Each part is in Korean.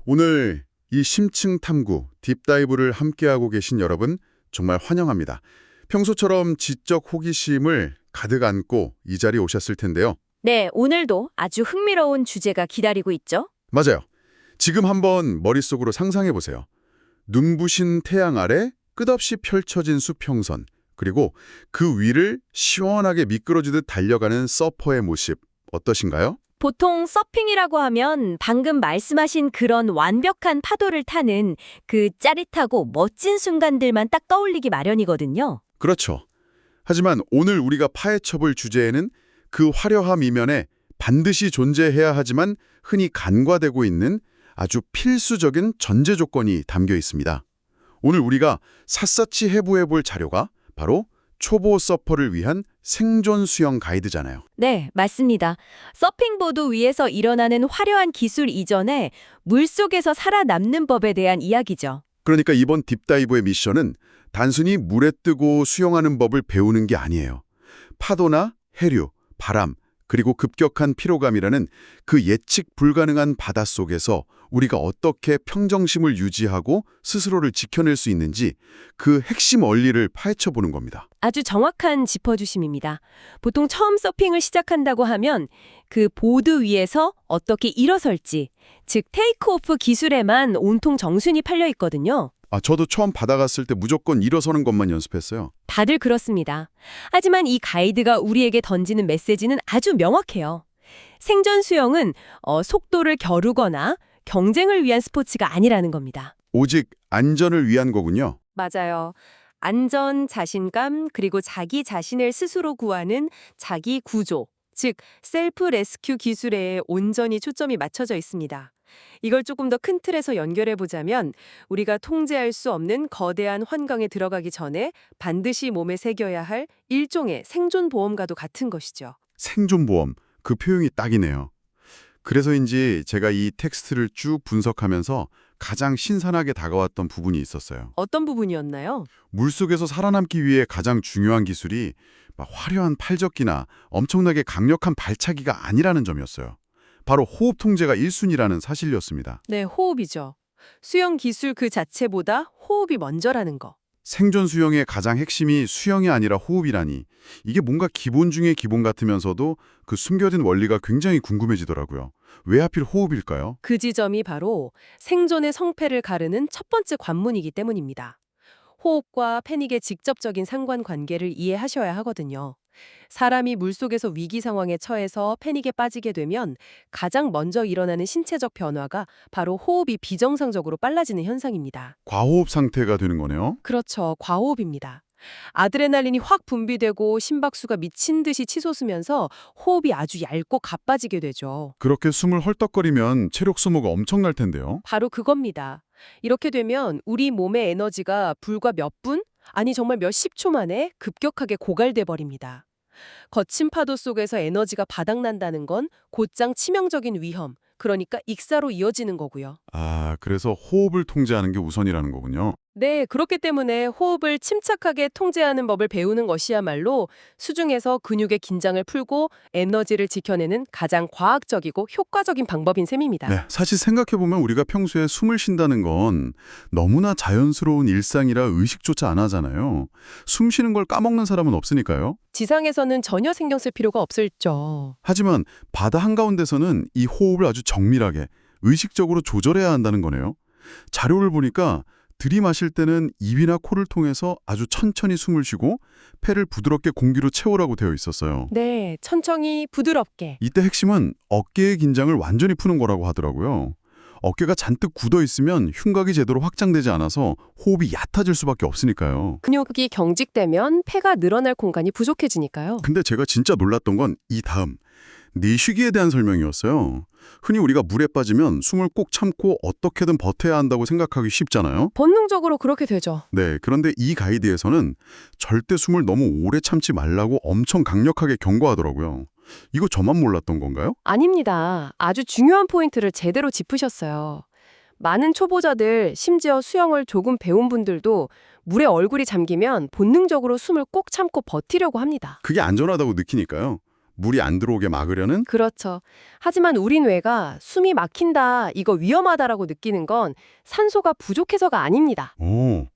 오늘 이 심층 탐구, 딥다이브를 함께하고 계신 여러분 정말 환영합니다. 평소처럼 지적 호기심을 가득 안고 이 자리에 오셨을 텐데요. 네, 오늘도 아주 흥미로운 주제가 기다리고 있죠? 맞아요. 지금 한번 머릿속으로 상상해 보세요. 눈부신 태양 아래 끝없이 펼쳐진 수평선, 그리고 그 위를 시원하게 미끄러지듯 달려가는 서퍼의 모습 어떠신가요? 보통 서핑이라고 하면 방금 말씀하신 그런 완벽한 파도를 타는 그 짜릿하고 멋진 순간들만 딱 떠올리기 마련이거든요. 그렇죠. 하지만 오늘 우리가 파헤쳐볼 주제에는 그 화려함 이면에 반드시 존재해야 하지만 흔히 간과되고 있는 아주 필수적인 전제 조건이 담겨 있습니다. 오늘 우리가 샅샅이 해부해볼 자료가 바로 초보 서퍼를 위한 생존 수영 가이드잖아요. 네, 맞습니다. 서핑보드 위에서 일어나는 화려한 기술 이전에 물속에서 살아남는 법에 대한 이야기죠. 그러니까 이번 딥다이브의 미션은 단순히 물에 뜨고 수영하는 법을 배우는 게 아니에요. 파도나 해류, 바람, 그리고 급격한 피로감이라는 그 예측 불가능한 바닷속에서 우리가 어떻게 평정심을 유지하고 스스로를 지켜낼 수 있는지 그 핵심 원리를 파헤쳐보는 겁니다. 아주 정확한 짚어주심입니다. 보통 처음 서핑을 시작한다고 하면 그 보드 위에서 어떻게 일어설지, 즉 테이크오프 기술에만 온통 정순이 팔려 있거든요. 저도 처음 바다 갔을 때 무조건 일어서는 것만 연습했어요. 다들 그렇습니다. 하지만 이 가이드가 우리에게 던지는 메시지는 아주 명확해요. 생존 수영은 속도를 겨루거나 경쟁을 위한 스포츠가 아니라는 겁니다. 오직 안전을 위한 거군요. 맞아요. 안전, 자신감, 그리고 자기 자신을 스스로 구하는 자기 구조, 즉 셀프 레스큐 기술에 온전히 초점이 맞춰져 있습니다. 이걸 조금 더 큰 틀에서 연결해 보자면 우리가 통제할 수 없는 거대한 환경에 들어가기 전에 반드시 몸에 새겨야 할 일종의 생존 보험과도 같은 것이죠. 생존보험, 그 표현이 딱이네요. 그래서인지 제가 이 텍스트를 쭉 분석하면서 가장 신선하게 다가왔던 부분이 있었어요. 어떤 부분이었나요? 물속에서 살아남기 위해 가장 중요한 기술이 막 화려한 팔젓기나 엄청나게 강력한 발차기가 아니라는 점이었어요. 바로 호흡 통제가 1순위라는 사실이었습니다. 네, 호흡이죠. 수영 기술 그 자체보다 호흡이 먼저라는 거. 생존 수영의 가장 핵심이 수영이 아니라 호흡이라니 이게 뭔가 기본 중의 기본 같으면서도 그 숨겨진 원리가 굉장히 궁금해지더라고요. 왜 하필 호흡일까요? 그 지점이 바로 생존의 성패를 가르는 첫 번째 관문이기 때문입니다. 호흡과 패닉의 직접적인 상관관계를 이해하셔야 하거든요. 사람이 물속에서 위기 상황에 처해서 패닉에 빠지게 되면 가장 먼저 일어나는 신체적 변화가 바로 호흡이 비정상적으로 빨라지는 현상입니다. 과호흡 상태가 되는 거네요. 그렇죠. 과호흡입니다. 아드레날린이 확 분비되고 심박수가 미친 듯이 치솟으면서 호흡이 아주 얇고 가빠지게 되죠. 그렇게 숨을 헐떡거리면 체력 소모가 엄청날 텐데요. 바로 그겁니다. 이렇게 되면 우리 몸의 에너지가 불과 몇 분? 아니 정말 몇십 초 만에 급격하게 고갈돼 버립니다. 거친 파도 속에서 에너지가 바닥난다는 건 곧장 치명적인 위험, 그러니까 익사로 이어지는 거고요. 그래서 호흡을 통제하는 게 우선이라는 거군요. 네, 그렇기 때문에 호흡을 침착하게 통제하는 법을 배우는 것이야말로 수중에서 근육의 긴장을 풀고 에너지를 지켜내는 가장 과학적이고 효과적인 방법인 셈입니다. 네, 사실 생각해보면 우리가 평소에 숨을 쉰다는 건 너무나 자연스러운 일상이라 의식조차 안 하잖아요. 숨 쉬는 걸 까먹는 사람은 없으니까요. 지상에서는 전혀 신경 쓸 필요가 없을죠. 하지만 바다 한가운데서는 이 호흡을 아주 정밀하게, 의식적으로 조절해야 한다는 거네요. 자료를 보니까 들이마실 때는 입이나 코를 통해서 아주 천천히 숨을 쉬고 폐를 부드럽게 공기로 채우라고 되어 있었어요. 네, 천천히 부드럽게. 이때 핵심은 어깨의 긴장을 완전히 푸는 거라고 하더라고요. 어깨가 잔뜩 굳어 있으면 흉곽이 제대로 확장되지 않아서 호흡이 얕아질 수밖에 없으니까요. 근육이 경직되면 폐가 늘어날 공간이 부족해지니까요. 근데 제가 진짜 놀랐던 건 이 다음, 내쉬기에 대한 설명이었어요. 흔히 우리가 물에 빠지면 숨을 꼭 참고 어떻게든 버텨야 한다고 생각하기 쉽잖아요. 본능적으로 그렇게 되죠. 네, 그런데 이 가이드에서는 절대 숨을 너무 오래 참지 말라고 엄청 강력하게 경고하더라고요. 이거 저만 몰랐던 건가요? 아닙니다. 아주 중요한 포인트를 제대로 짚으셨어요. 많은 초보자들, 심지어 수영을 조금 배운 분들도 물에 얼굴이 잠기면 본능적으로 숨을 꼭 참고 버티려고 합니다. 그게 안전하다고 느끼니까요. 물이 안 들어오게 막으려는? 그렇죠. 하지만 우리 뇌가 숨이 막힌다, 이거 위험하다라고 느끼는 건 산소가 부족해서가 아닙니다. 오,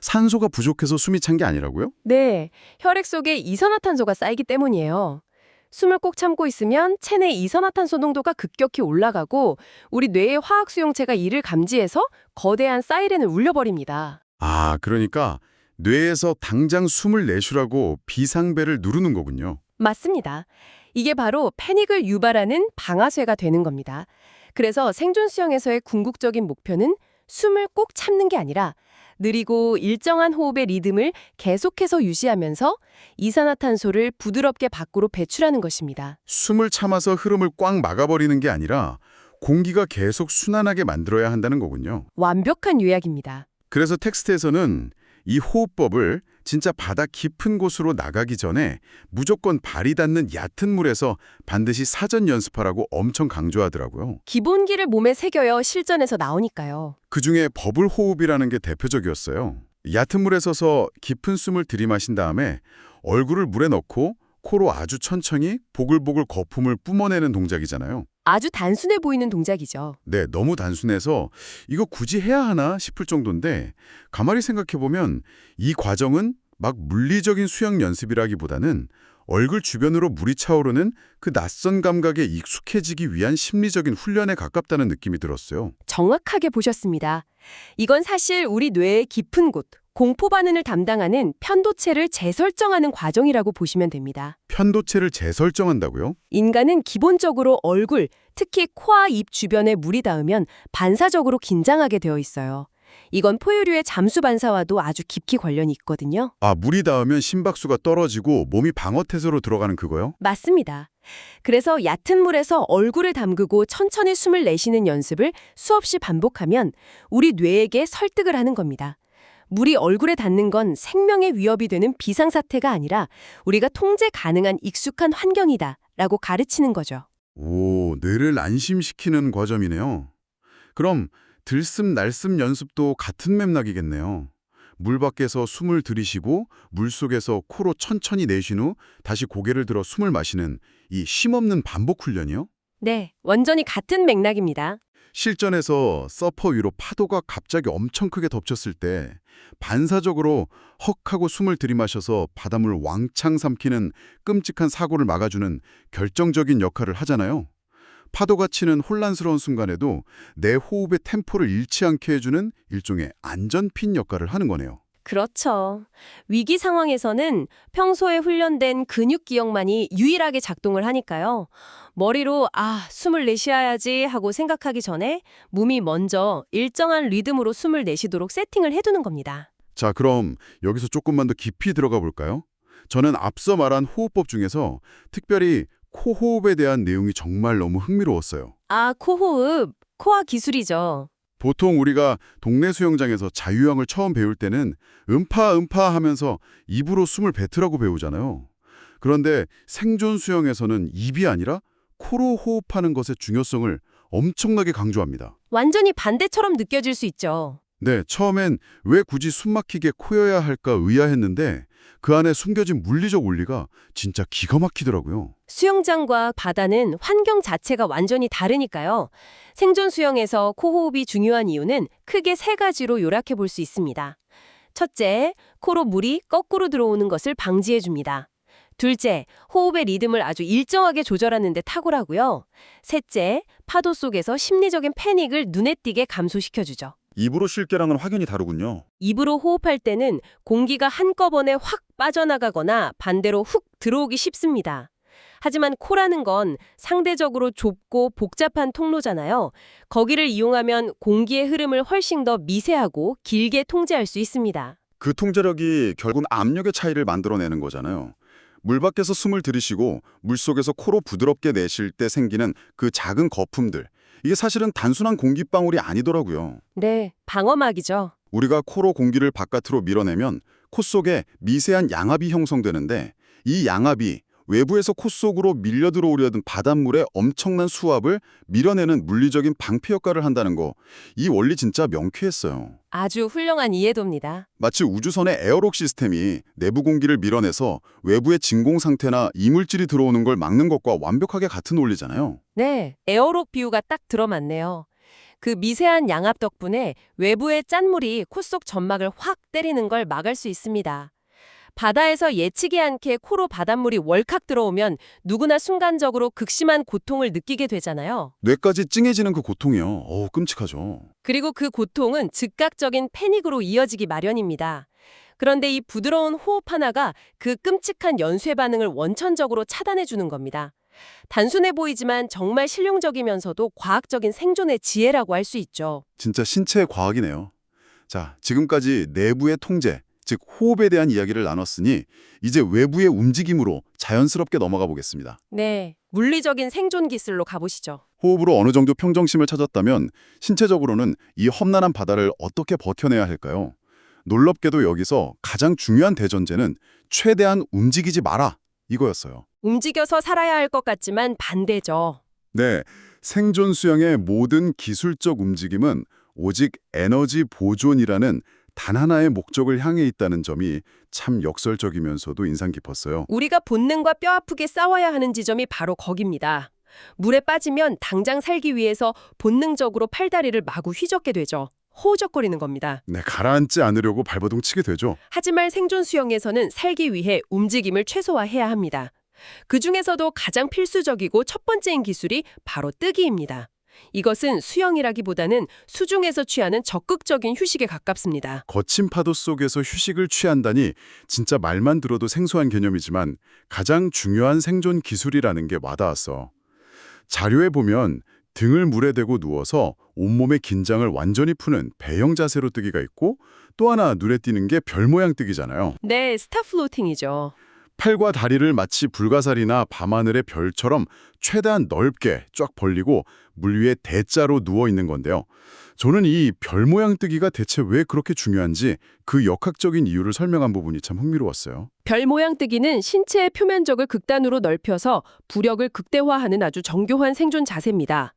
산소가 부족해서 숨이 찬 게 아니라고요? 네, 혈액 속에 이산화탄소가 쌓이기 때문이에요. 숨을 꼭 참고 있으면 체내 이산화탄소 농도가 급격히 올라가고 우리 뇌의 화학 수용체가 이를 감지해서 거대한 사이렌을 울려버립니다. 아, 그러니까 뇌에서 당장 숨을 내쉬라고 비상벨을 누르는 거군요. 맞습니다. 이게 바로 패닉을 유발하는 방아쇠가 되는 겁니다. 그래서 생존 수영에서의 궁극적인 목표는 숨을 꼭 참는 게 아니라 느리고 일정한 호흡의 리듬을 계속해서 유지하면서 이산화탄소를 부드럽게 밖으로 배출하는 것입니다. 숨을 참아서 흐름을 꽉 막아버리는 게 아니라 공기가 계속 순환하게 만들어야 한다는 거군요. 완벽한 요약입니다. 그래서 텍스트에서는 이 호흡법을 진짜 바다 깊은 곳으로 나가기 전에 무조건 발이 닿는 얕은 물에서 반드시 사전 연습하라고 엄청 강조하더라고요. 기본기를 몸에 새겨야 실전에서 나오니까요. 그중에 버블 호흡이라는 게 대표적이었어요. 얕은 물에 서서 깊은 숨을 들이마신 다음에 얼굴을 물에 넣고 코로 아주 천천히 보글보글 거품을 뿜어내는 동작이잖아요. 아주 단순해 보이는 동작이죠. 네, 너무 단순해서 이거 굳이 해야 하나 싶을 정도인데 가만히 생각해보면 이 과정은 막 물리적인 수영 연습이라기보다는 얼굴 주변으로 물이 차오르는 그 낯선 감각에 익숙해지기 위한 심리적인 훈련에 가깝다는 느낌이 들었어요. 정확하게 보셨습니다. 이건 사실 우리 뇌의 깊은 곳, 공포 반응을 담당하는 편도체를 재설정하는 과정이라고 보시면 됩니다. 편도체를 재설정한다고요? 인간은 기본적으로 얼굴, 특히 코와 입 주변에 물이 닿으면 반사적으로 긴장하게 되어 있어요. 이건 포유류의 잠수 반사와도 아주 깊이 관련이 있거든요. 아, 물이 닿으면 심박수가 떨어지고 몸이 방어태세로 들어가는 그거요? 맞습니다. 그래서 얕은 물에서 얼굴을 담그고 천천히 숨을 내쉬는 연습을 수없이 반복하면 우리 뇌에게 설득을 하는 겁니다. 물이 얼굴에 닿는 건 생명의 위협이 되는 비상사태가 아니라 우리가 통제 가능한 익숙한 환경이다 라고 가르치는 거죠. 오, 뇌를 안심시키는 과정이네요. 그럼 들숨 날숨 연습도 같은 맥락이겠네요. 물 밖에서 숨을 들이쉬고 물속에서 코로 천천히 내쉰 후 다시 고개를 들어 숨을 마시는 이 쉼없는 반복 훈련이요? 네, 완전히 같은 맥락입니다. 실전에서 서퍼 위로 파도가 갑자기 엄청 크게 덮쳤을 때 반사적으로 헉 하고 숨을 들이마셔서 바닷물을 왕창 삼키는 끔찍한 사고를 막아주는 결정적인 역할을 하잖아요. 파도가 치는 혼란스러운 순간에도 내 호흡의 템포를 잃지 않게 해주는 일종의 안전핀 역할을 하는 거네요. 그렇죠. 위기 상황에서는 평소에 훈련된 근육 기억만이 유일하게 작동을 하니까요. 머리로 숨을 내쉬어야지 하고 생각하기 전에 몸이 먼저 일정한 리듬으로 숨을 내쉬도록 세팅을 해두는 겁니다. 자, 그럼 여기서 조금만 더 깊이 들어가 볼까요? 저는 앞서 말한 호흡법 중에서 특별히 코호흡에 대한 내용이 정말 너무 흥미로웠어요. 코호흡, 코아 기술이죠. 보통 우리가 동네 수영장에서 자유형을 처음 배울 때는 음파 하면서 입으로 숨을 뱉으라고 배우잖아요. 그런데 생존 수영에서는 입이 아니라 코로 호흡하는 것의 중요성을 엄청나게 강조합니다. 완전히 반대처럼 느껴질 수 있죠. 네, 처음엔 왜 굳이 숨막히게 코여야 할까 의아했는데 그 안에 숨겨진 물리적 원리가 진짜 기가 막히더라고요. 수영장과 바다는 환경 자체가 완전히 다르니까요. 생존 수영에서 코호흡이 중요한 이유는 크게 세 가지로 요약해 볼 수 있습니다. 첫째, 코로 물이 거꾸로 들어오는 것을 방지해 줍니다. 둘째, 호흡의 리듬을 아주 일정하게 조절하는 데 탁월하고요. 셋째, 파도 속에서 심리적인 패닉을 눈에 띄게 감소시켜주죠. 입으로 쉴 때랑은 확연히 다르군요. 입으로 호흡할 때는 공기가 한꺼번에 확 빠져나가거나 반대로 훅 들어오기 쉽습니다. 하지만 코라는 건 상대적으로 좁고 복잡한 통로잖아요. 거기를 이용하면 공기의 흐름을 훨씬 더 미세하고 길게 통제할 수 있습니다. 그 통제력이 결국 압력의 차이를 만들어내는 거잖아요. 물 밖에서 숨을 들이쉬고 물속에서 코로 부드럽게 내쉴 때 생기는 그 작은 거품들. 이게 사실은 단순한 공기방울이 아니더라고요. 네, 방어막이죠. 우리가 코로 공기를 바깥으로 밀어내면 코 속에 미세한 양압이 형성되는데 이 양압이 외부에서 코 속으로 밀려 들어오려던 바닷물의 엄청난 수압을 밀어내는 물리적인 방패 역할을 한다는 거. 이 원리 진짜 명쾌했어요. 아주 훌륭한 이해도입니다. 마치 우주선의 에어록 시스템이 내부 공기를 밀어내서 외부의 진공 상태나 이물질이 들어오는 걸 막는 것과 완벽하게 같은 원리잖아요. 네, 에어록 비유가 딱 들어맞네요. 그 미세한 양압 덕분에 외부의 짠물이 코 속 점막을 확 때리는 걸 막을 수 있습니다. 바다에서 예치기 않게 코로 바닷물이 월칵 들어오면 누구나 순간적으로 극심한 고통을 느끼게 되잖아요. 뇌까지 찡해지는 그 고통이요. 끔찍하죠. 그리고 그 고통은 즉각적인 패닉으로 이어지기 마련입니다. 그런데 이 부드러운 호흡 하나가 그 끔찍한 연쇄 반응을 원천적으로 차단해 주는 겁니다. 단순해 보이지만 정말 실용적이면서도 과학적인 생존의 지혜라고 할 수 있죠. 진짜 신체의 과학이네요. 자, 지금까지 내부의 통제, 즉 호흡에 대한 이야기를 나눴으니 이제 외부의 움직임으로 자연스럽게 넘어가 보겠습니다. 네, 물리적인 생존 기술로 가보시죠. 호흡으로 어느 정도 평정심을 찾았다면 신체적으로는 이 험난한 바다를 어떻게 버텨내야 할까요? 놀랍게도 여기서 가장 중요한 대전제는 최대한 움직이지 마라 이거였어요. 움직여서 살아야 할 것 같지만 반대죠. 네, 생존 수영의 모든 기술적 움직임은 오직 에너지 보존이라는 단 하나의 목적을 향해 있다는 점이 참 역설적이면서도 인상 깊었어요. 우리가 본능과 뼈아프게 싸워야 하는 지점이 바로 거깁니다. 물에 빠지면 당장 살기 위해서 본능적으로 팔다리를 마구 휘젓게 되죠. 호우적거리는 겁니다. 네, 가라앉지 않으려고 발버둥 치게 되죠. 하지만 생존 수영에서는 살기 위해 움직임을 최소화해야 합니다. 그중에서도 가장 필수적이고 첫 번째인 기술이 바로 뜨기입니다. 이것은 수영이라기보다는 수중에서 취하는 적극적인 휴식에 가깝습니다. 거친 파도 속에서 휴식을 취한다니 진짜 말만 들어도 생소한 개념이지만 가장 중요한 생존 기술이라는 게 와닿았어. 자료에 보면 등을 물에 대고 누워서 온몸의 긴장을 완전히 푸는 배영 자세로 뜨기가 있고 또 하나 눈에 띄는 게 별 모양 뜨기잖아요. 네, 스타플로팅이죠. 팔과 다리를 마치 불가사리나 밤하늘의 별처럼 최대한 넓게 쫙 벌리고 물 위에 대자로 누워 있는 건데요. 저는 이 별 모양 뜨기가 대체 왜 그렇게 중요한지 그 역학적인 이유를 설명한 부분이 참 흥미로웠어요. 별 모양 뜨기는 신체의 표면적을 극단으로 넓혀서 부력을 극대화하는 아주 정교한 생존 자세입니다.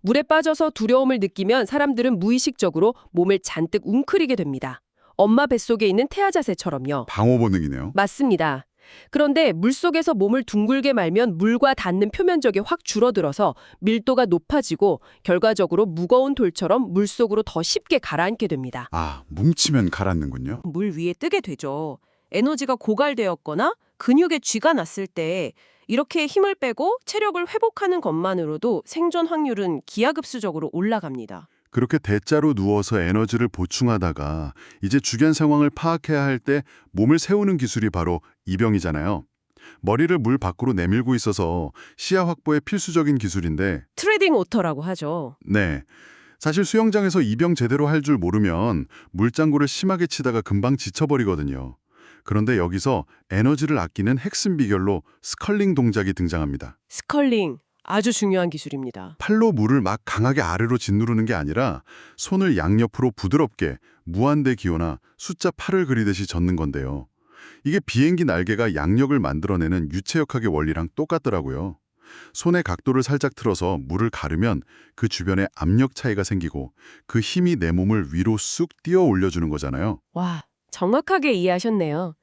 물에 빠져서 두려움을 느끼면 사람들은 무의식적으로 몸을 잔뜩 웅크리게 됩니다. 엄마 뱃속에 있는 태아 자세처럼요. 방어 본능이네요. 맞습니다. 그런데 물속에서 몸을 둥글게 말면 물과 닿는 표면적이 확 줄어들어서 밀도가 높아지고 결과적으로 무거운 돌처럼 물속으로 더 쉽게 가라앉게 됩니다. 아, 뭉치면 가라앉는군요. 물 위에 뜨게 되죠. 에너지가 고갈되었거나 근육에 쥐가 났을 때 이렇게 힘을 빼고 체력을 회복하는 것만으로도 생존 확률은 기하급수적으로 올라갑니다. 그렇게 대자로 누워서 에너지를 보충하다가 이제 주변 상황을 파악해야 할 때 몸을 세우는 기술이 바로 이병이잖아요. 머리를 물 밖으로 내밀고 있어서 시야 확보에 필수적인 기술인데 트레딩 오터라고 하죠. 네. 사실 수영장에서 이병 제대로 할 줄 모르면 물장구를 심하게 치다가 금방 지쳐버리거든요. 그런데 여기서 에너지를 아끼는 핵심 비결로 스컬링 동작이 등장합니다. 스컬링, 아주 중요한 기술입니다. 팔로 물을 막 강하게 아래로 짓누르는 게 아니라 손을 양옆으로 부드럽게 무한대 기호나 숫자 8을 그리듯이 젓는 건데요. 이게 비행기 날개가 양력을 만들어내는 유체역학의 원리랑 똑같더라고요. 손의 각도를 살짝 틀어서 물을 가르면 그 주변에 압력 차이가 생기고 그 힘이 내 몸을 위로 쑥 뛰어 올려주는 거잖아요. 와, 정확하게 이해하셨네요.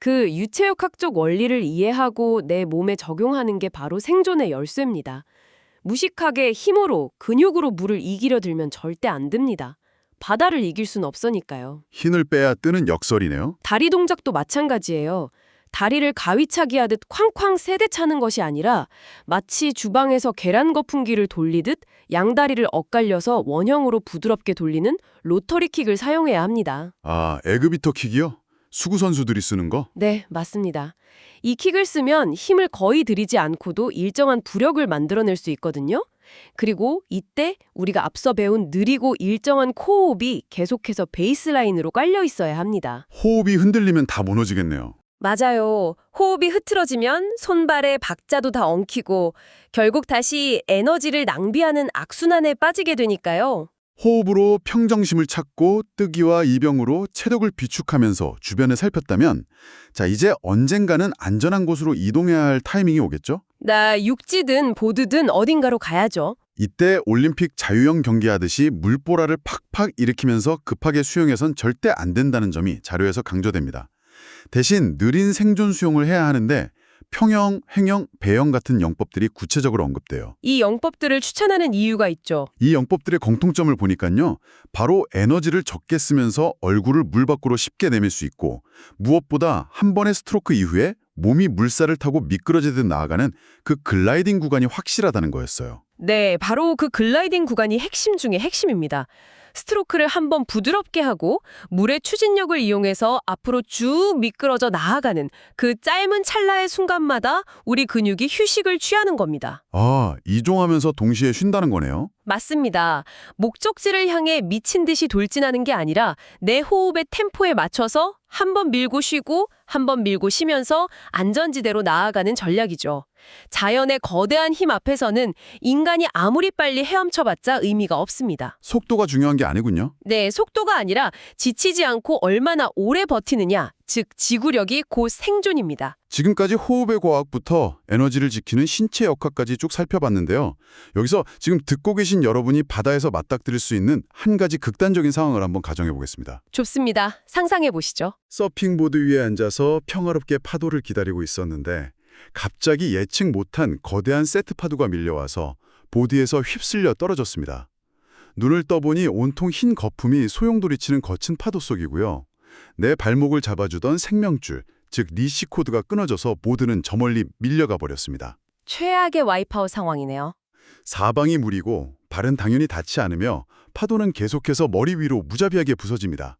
그 유체역학적 원리를 이해하고 내 몸에 적용하는 게 바로 생존의 열쇠입니다. 무식하게 힘으로, 근육으로 물을 이기려 들면 절대 안 됩니다. 바다를 이길 순 없으니까요. 힘을 빼야 뜨는 역설이네요. 다리 동작도 마찬가지예요. 다리를 가위차기 하듯 쾅쾅 세대 차는 것이 아니라 마치 주방에서 계란 거품기를 돌리듯 양다리를 엇갈려서 원형으로 부드럽게 돌리는 로터리 킥을 사용해야 합니다. 아, 에그비터 킥이요? 수구 선수들이 쓰는 거? 네, 맞습니다. 이 킥을 쓰면 힘을 거의 들이지 않고도 일정한 부력을 만들어낼 수 있거든요. 그리고 이때 우리가 앞서 배운 느리고 일정한 코호흡이 계속해서 베이스라인으로 깔려 있어야 합니다. 호흡이 흔들리면 다 무너지겠네요. 맞아요. 호흡이 흐트러지면 손발의 박자도 다 엉키고 결국 다시 에너지를 낭비하는 악순환에 빠지게 되니까요. 호흡으로 평정심을 찾고 뜨기와 이병으로 체력을 비축하면서 주변을 살폈다면 자, 이제 언젠가는 안전한 곳으로 이동해야 할 타이밍이 오겠죠? 나 육지든 보드든 어딘가로 가야죠. 이때 올림픽 자유형 경기하듯이 물보라를 팍팍 일으키면서 급하게 수영해선 절대 안 된다는 점이 자료에서 강조됩니다. 대신 느린 생존 수영을 해야 하는데 평형, 횡형, 배형 같은 영법들이 구체적으로 언급돼요. 이 영법들을 추천하는 이유가 있죠. 이 영법들의 공통점을 보니까요. 바로 에너지를 적게 쓰면서 얼굴을 물 밖으로 쉽게 내밀 수 있고 무엇보다 한 번의 스트로크 이후에 몸이 물살을 타고 미끄러지듯 나아가는 그 글라이딩 구간이 확실하다는 거였어요. 네, 바로 그 글라이딩 구간이 핵심 중의 핵심입니다. 스트로크를 한번 부드럽게 하고 물의 추진력을 이용해서 앞으로 쭉 미끄러져 나아가는 그 짧은 찰나의 순간마다 우리 근육이 휴식을 취하는 겁니다. 아, 이종하면서 동시에 쉰다는 거네요. 맞습니다. 목적지를 향해 미친 듯이 돌진하는 게 아니라 내 호흡의 템포에 맞춰서 한 번 밀고 쉬고 한 번 밀고 쉬면서 안전지대로 나아가는 전략이죠. 자연의 거대한 힘 앞에서는 인간이 아무리 빨리 헤엄쳐봤자 의미가 없습니다. 속도가 중요한 게 아니군요. 네, 속도가 아니라 지치지 않고 얼마나 오래 버티느냐, 즉 지구력이 곧 생존입니다. 지금까지 호흡의 과학부터 에너지를 지키는 신체 역학까지 쭉 살펴봤는데요. 여기서 지금 듣고 계신 여러분이 바다에서 맞닥뜨릴 수 있는 한 가지 극단적인 상황을 한번 가정해 보겠습니다. 좋습니다. 상상해 보시죠. 서핑보드 위에 앉아서 평화롭게 파도를 기다리고 있었는데 갑자기 예측 못한 거대한 세트 파도가 밀려와서 보드에서 휩쓸려 떨어졌습니다. 눈을 떠보니 온통 흰 거품이 소용돌이치는 거친 파도 속이고요. 내 발목을 잡아주던 생명줄, 즉 리시 코드가 끊어져서 보드는 저 멀리 밀려가 버렸습니다. 최악의 와이프아웃 상황이네요. 사방이 물이고 발은 당연히 닿지 않으며 파도는 계속해서 머리 위로 무자비하게 부서집니다.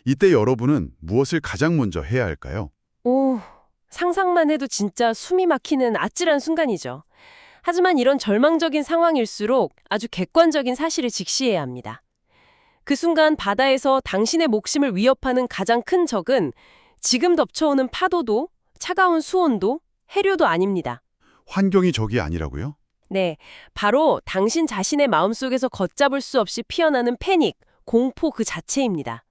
이때 여러분은 무엇을 가장 먼저 해야 할까요? 오, 상상만 해도 진짜 숨이 막히는 아찔한 순간이죠. 하지만 이런 절망적인 상황일수록 아주 객관적인 사실을 직시해야 합니다. 그 순간 바다에서 당신의 목숨을 위협하는 가장 큰 적은 지금 덮쳐오는 파도도 차가운 수온도 해류도 아닙니다. 환경이 적이 아니라고요? 네, 바로 당신 자신의 마음속에서 걷잡을 수 없이 피어나는 패닉, 공포 그 자체입니다.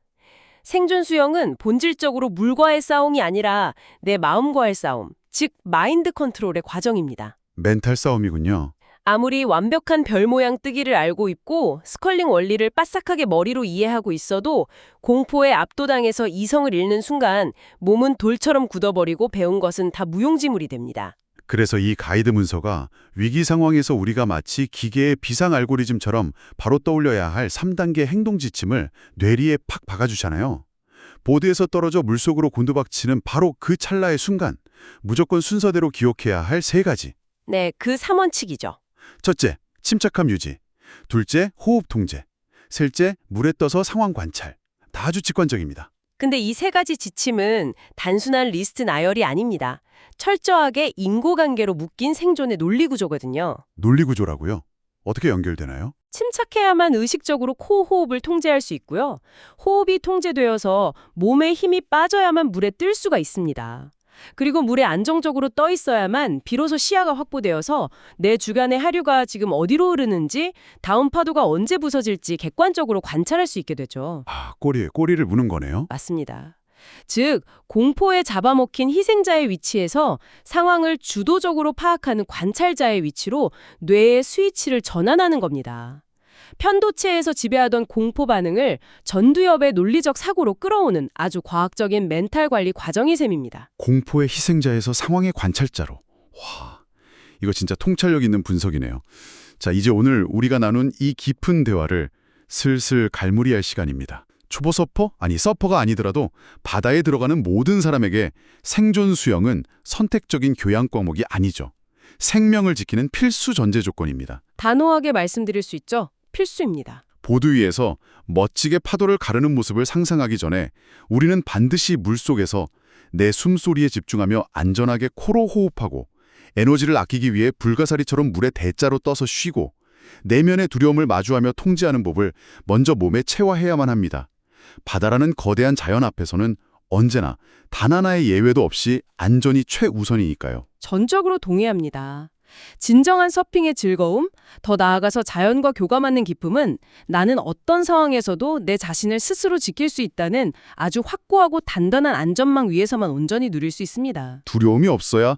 생존 수영은 본질적으로 물과의 싸움이 아니라 내 마음과의 싸움, 즉 마인드 컨트롤의 과정입니다. 멘탈 싸움이군요. 아무리 완벽한 별 모양 뜨기를 알고 있고 스컬링 원리를 빠삭하게 머리로 이해하고 있어도 공포에 압도당해서 이성을 잃는 순간 몸은 돌처럼 굳어버리고 배운 것은 다 무용지물이 됩니다. 그래서 이 가이드 문서가 위기 상황에서 우리가 마치 기계의 비상 알고리즘처럼 바로 떠올려야 할 3단계 행동 지침을 뇌리에 팍 박아주잖아요. 보드에서 떨어져 물속으로 곤두박치는 바로 그 찰나의 순간, 무조건 순서대로 기억해야 할 3가지. 네, 그 3원칙이죠. 첫째, 침착함 유지. 둘째, 호흡 통제. 셋째, 물에 떠서 상황 관찰. 다 아주 직관적입니다. 근데 이 3가지 지침은 단순한 리스트 나열이 아닙니다. 철저하게 인과관계로 묶인 생존의 논리구조거든요. 논리구조라고요? 어떻게 연결되나요? 침착해야만 의식적으로 코 호흡을 통제할 수 있고요. 호흡이 통제되어서 몸에 힘이 빠져야만 물에 뜰 수가 있습니다. 그리고 물에 안정적으로 떠 있어야만 비로소 시야가 확보되어서 내 주변의 하류가 지금 어디로 흐르는지, 다음 파도가 언제 부서질지 객관적으로 관찰할 수 있게 되죠. 아, 꼬리를 무는 거네요. 맞습니다. 즉, 공포에 잡아먹힌 희생자의 위치에서 상황을 주도적으로 파악하는 관찰자의 위치로 뇌의 스위치를 전환하는 겁니다. 편도체에서 지배하던 공포 반응을 전두엽의 논리적 사고로 끌어오는 아주 과학적인 멘탈 관리 과정이 셈입니다. 공포의 희생자에서 상황의 관찰자로. 와, 이거 진짜 통찰력 있는 분석이네요. 자, 이제 오늘 우리가 나눈 이 깊은 대화를 슬슬 갈무리할 시간입니다. 초보 서퍼? 아니, 서퍼가 아니더라도 바다에 들어가는 모든 사람에게 생존 수영은 선택적인 교양 과목이 아니죠. 생명을 지키는 필수 전제 조건입니다. 단호하게 말씀드릴 수 있죠. 필수입니다. 보드 위에서 멋지게 파도를 가르는 모습을 상상하기 전에 우리는 반드시 물속에서 내 숨소리에 집중하며 안전하게 코로 호흡하고 에너지를 아끼기 위해 불가사리처럼 물에 대자로 떠서 쉬고 내면의 두려움을 마주하며 통제하는 법을 먼저 몸에 체화해야만 합니다. 바다라는 거대한 자연 앞에서는 언제나 단 하나의 예외도 없이 안전이 최우선이니까요. 전적으로 동의합니다. 진정한 서핑의 즐거움, 더 나아가서 자연과 교감하는 기쁨은 나는 어떤 상황에서도 내 자신을 스스로 지킬 수 있다는 아주 확고하고 단단한 안전망 위에서만 온전히 누릴 수 있습니다. 두려움이 없어야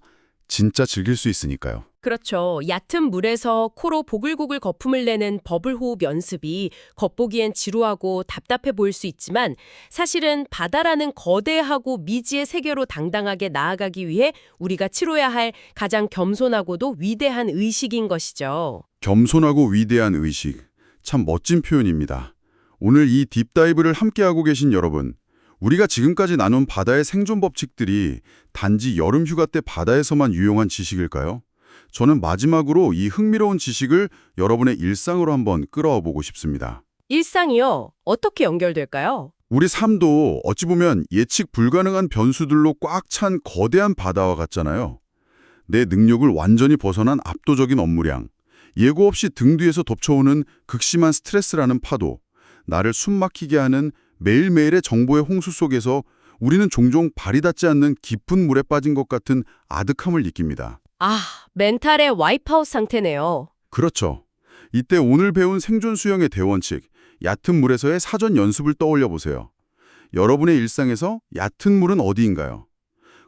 진짜 즐길 수 있으니까요. 그렇죠. 얕은 물에서 코로 보글보글 거품을 내는 버블 호흡 연습이 겉보기엔 지루하고 답답해 보일 수 있지만 사실은 바다라는 거대하고 미지의 세계로 당당하게 나아가기 위해 우리가 치러야 할 가장 겸손하고도 위대한 의식인 것이죠. 겸손하고 위대한 의식. 참 멋진 표현입니다. 오늘 이 딥다이브를 함께하고 계신 여러분, 우리가 지금까지 나눈 바다의 생존 법칙들이 단지 여름 휴가 때 바다에서만 유용한 지식일까요? 저는 마지막으로 이 흥미로운 지식을 여러분의 일상으로 한번 끌어와 보고 싶습니다. 일상이요? 어떻게 연결될까요? 우리 삶도 어찌 보면 예측 불가능한 변수들로 꽉 찬 거대한 바다와 같잖아요. 내 능력을 완전히 벗어난 압도적인 업무량, 예고 없이 등 뒤에서 덮쳐오는 극심한 스트레스라는 파도, 나를 숨막히게 하는 매일매일의 정보의 홍수 속에서 우리는 종종 발이 닿지 않는 깊은 물에 빠진 것 같은 아득함을 느낍니다. 아, 멘탈의 와이프아웃 상태네요. 그렇죠. 이때 오늘 배운 생존 수영의 대원칙, 얕은 물에서의 사전 연습을 떠올려 보세요. 여러분의 일상에서 얕은 물은 어디인가요?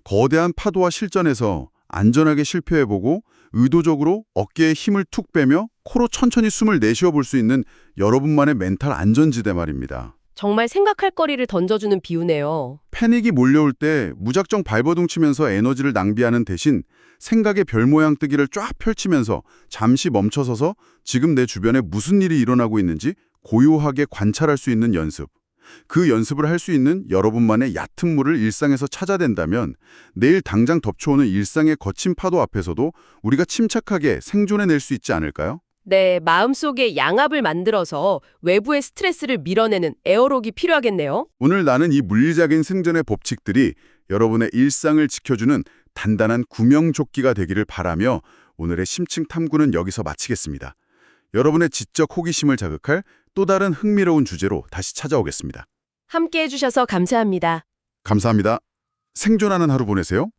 거대한 파도와 실전에서 안전하게 실패해보고 의도적으로 어깨에 힘을 툭 빼며 코로 천천히 숨을 내쉬어 볼 수 있는 여러분만의 멘탈 안전지대 말입니다. 정말 생각할 거리를 던져주는 비유네요. 패닉이 몰려올 때 무작정 발버둥 치면서 에너지를 낭비하는 대신 생각의 별 모양 뜨기를 쫙 펼치면서 잠시 멈춰서서 지금 내 주변에 무슨 일이 일어나고 있는지 고요하게 관찰할 수 있는 연습. 그 연습을 할 수 있는 여러분만의 얕은 물을 일상에서 찾아낸다면 내일 당장 덮쳐오는 일상의 거친 파도 앞에서도 우리가 침착하게 생존해낼 수 있지 않을까요? 네, 마음속에 양압을 만들어서 외부의 스트레스를 밀어내는 에어록이 필요하겠네요. 오늘 나는 이 물리적인 생존의 법칙들이 여러분의 일상을 지켜주는 단단한 구명조끼가 되기를 바라며 오늘의 심층 탐구는 여기서 마치겠습니다. 여러분의 지적 호기심을 자극할 또 다른 흥미로운 주제로 다시 찾아오겠습니다. 함께 해주셔서 감사합니다. 감사합니다. 생존하는 하루 보내세요.